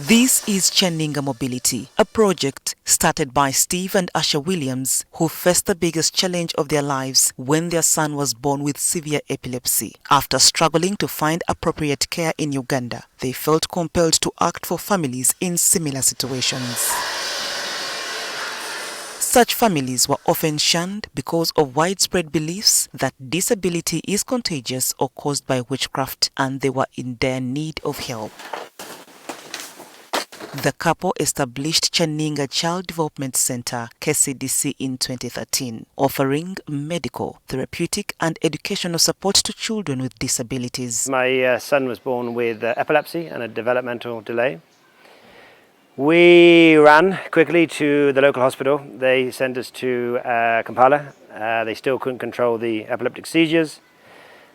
This is Kyaninga Mobility, a project started by Steve and Asha Williams, who faced the biggest challenge of their lives when their son was born with severe epilepsy. After struggling to find appropriate care in Uganda, they felt compelled to act for families in similar situations. Such families were often shunned because of widespread beliefs that disability is contagious or caused by witchcraft, and they were in dire need of help. The couple established Kyaninga Child Development Center, KCDC, in 2013, offering medical, therapeutic and educational support to children with disabilities. My son was born with epilepsy and a developmental delay. We ran quickly to the local hospital. They sent us to Kampala. They still couldn't control the epileptic seizures.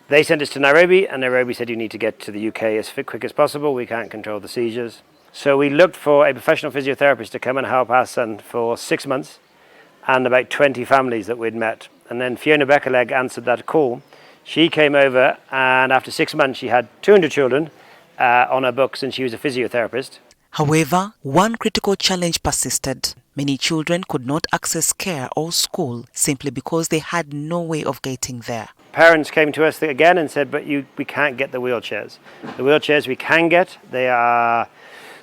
They sent us to Nairobi, and Nairobi said you need to get to the UK as quick as possible. We can't control the seizures. So we looked for a professional physiotherapist to come and help our son for 6 months, and about 20 families that we'd met. And then Fiona Beckerleg answered that call. She came over, and after 6 months she had 200 children on her books, and she was a physiotherapist. However, one critical challenge persisted. Many children could not access care or school simply because they had no way of getting there. Parents came to us again and said, but we can't get the wheelchairs. The wheelchairs we can get,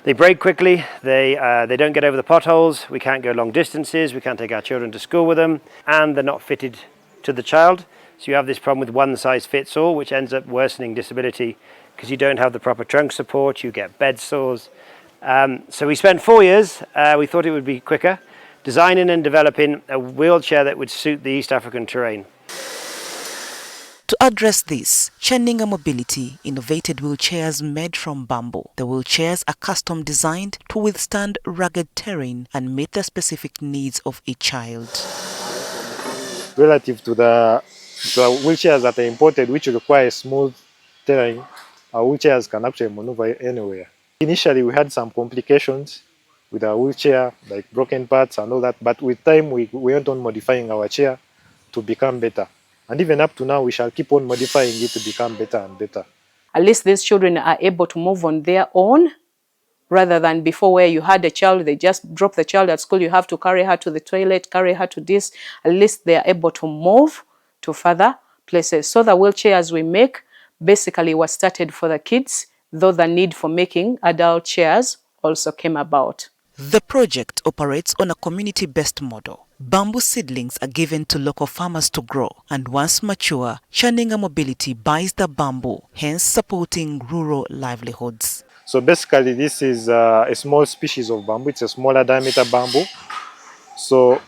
they break quickly, they don't get over the potholes, we can't go long distances, we can't take our children to school with them, and they're not fitted to the child. So you have this problem with one size fits all, which ends up worsening disability because you don't have the proper trunk support, you get bed sores. So we spent 4 years, we thought it would be quicker, designing and developing a wheelchair that would suit the East African terrain. To address this, Kyaninga Mobility innovated wheelchairs made from bamboo. The wheelchairs are custom designed to withstand rugged terrain and meet the specific needs of each child. Relative to the wheelchairs that are imported, which require smooth terrain, our wheelchairs can actually maneuver anywhere. Initially, we had some complications with our wheelchair, like broken parts and all that, but with time, we went on modifying our chair to become better. And even up to now, we shall keep on modifying it to become better and better. At least these children are able to move on their own, rather than before where you had a child, they just drop the child at school, you have to carry her to the toilet, carry her to this. At least they are able to move to further places. So the wheelchairs we make basically were started for the kids, though the need for making adult chairs also came about. The project operates on a community-based model. Bamboo seedlings are given to local farmers to grow, and once mature, Kyaninga Mobility buys the bamboo, hence supporting rural livelihoods. So basically, this is a small species of bamboo. It's a smaller diameter bamboo. So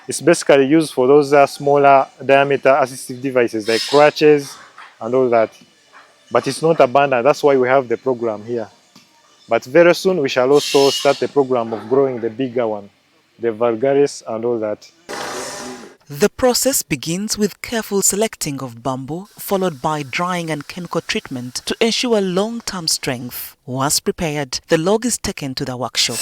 it's basically used for those smaller diameter assistive devices like crutches and all that. But it's not abundant. That's why we have the program here. But very soon we shall also start the program of growing the bigger one, the vulgaris and all that. The process begins with careful selecting of bamboo, followed by drying and chemical treatment to ensure long-term strength. Once prepared, the log is taken to the workshop.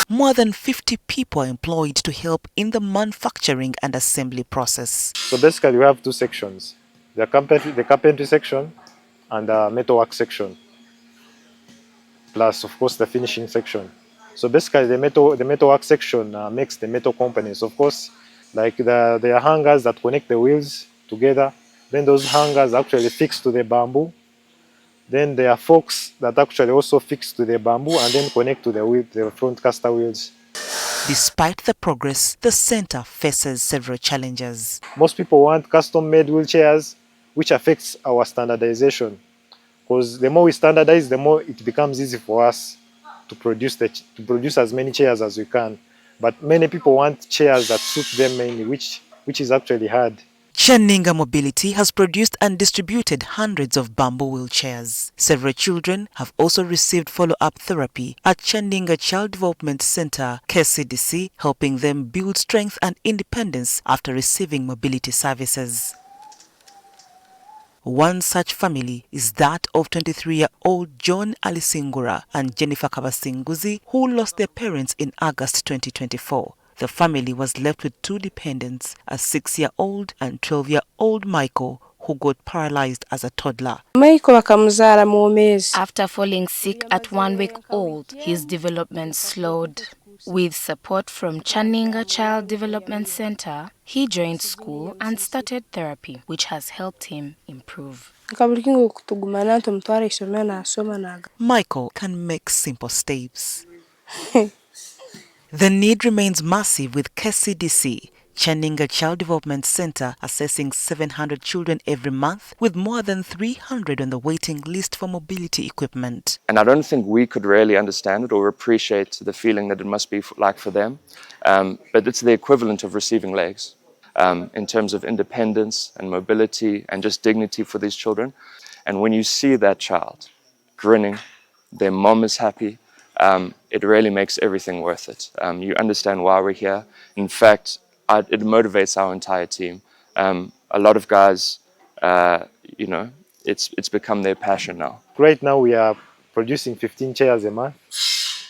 More than 50 people are employed to help in the manufacturing and assembly process. So basically we have two sections, the carpentry section and the metalwork section, plus of course the finishing section. So basically the metalwork section makes the metal components. Of course, like there are hangers that connect the wheels together. Then those hangers actually fix to the bamboo. Then there are forks that actually also fix to the bamboo and then connect to the front caster wheels. Despite the progress, the center faces several challenges. Most people want custom-made wheelchairs, which affects our standardization. Because the more we standardize, the more it becomes easy for us to produce as many chairs as we can. But many people want chairs that suit them mainly, which is actually hard. Kyaninga Mobility has produced and distributed hundreds of bamboo wheelchairs. Several children have also received follow-up therapy at Kyaninga Child Development Center, KCDC, helping them build strength and independence after receiving mobility services. One such family is that of 23-year-old John Alisingura and Jennifer Kabasinguzi, who lost their parents in August 2024. The family was left with two dependents, a 6-year-old and 12-year-old Michael, who got paralyzed as a toddler. After falling sick at 1 week old, his development slowed. With support from Kyaninga Child Development Center, he joined school and started therapy, which has helped him improve. Michael can make simple steps. The need remains massive with KCDC, Kyaninga Child Development Center, assessing 700 children every month, with more than 300 on the waiting list for mobility equipment. And I don't think we could really understand it or appreciate the feeling that it must be like for them. But it's the equivalent of receiving legs in terms of independence and mobility and just dignity for these children. And when you see that child grinning, their mom is happy, it really makes everything worth it. You understand why we're here. In fact, it motivates our entire team. A lot of guys, it's become their passion now. Right now we are producing 15 chairs a month.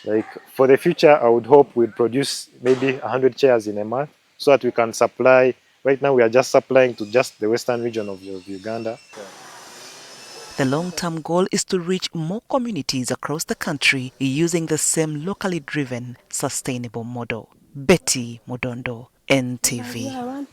Like for the future, I would hope we'd produce maybe 100 chairs in a month so that we can supply. Right now we are just supplying to just the western region of Uganda. The long-term goal is to reach more communities across the country using the same locally driven, sustainable model. Betty Modondo, NTV.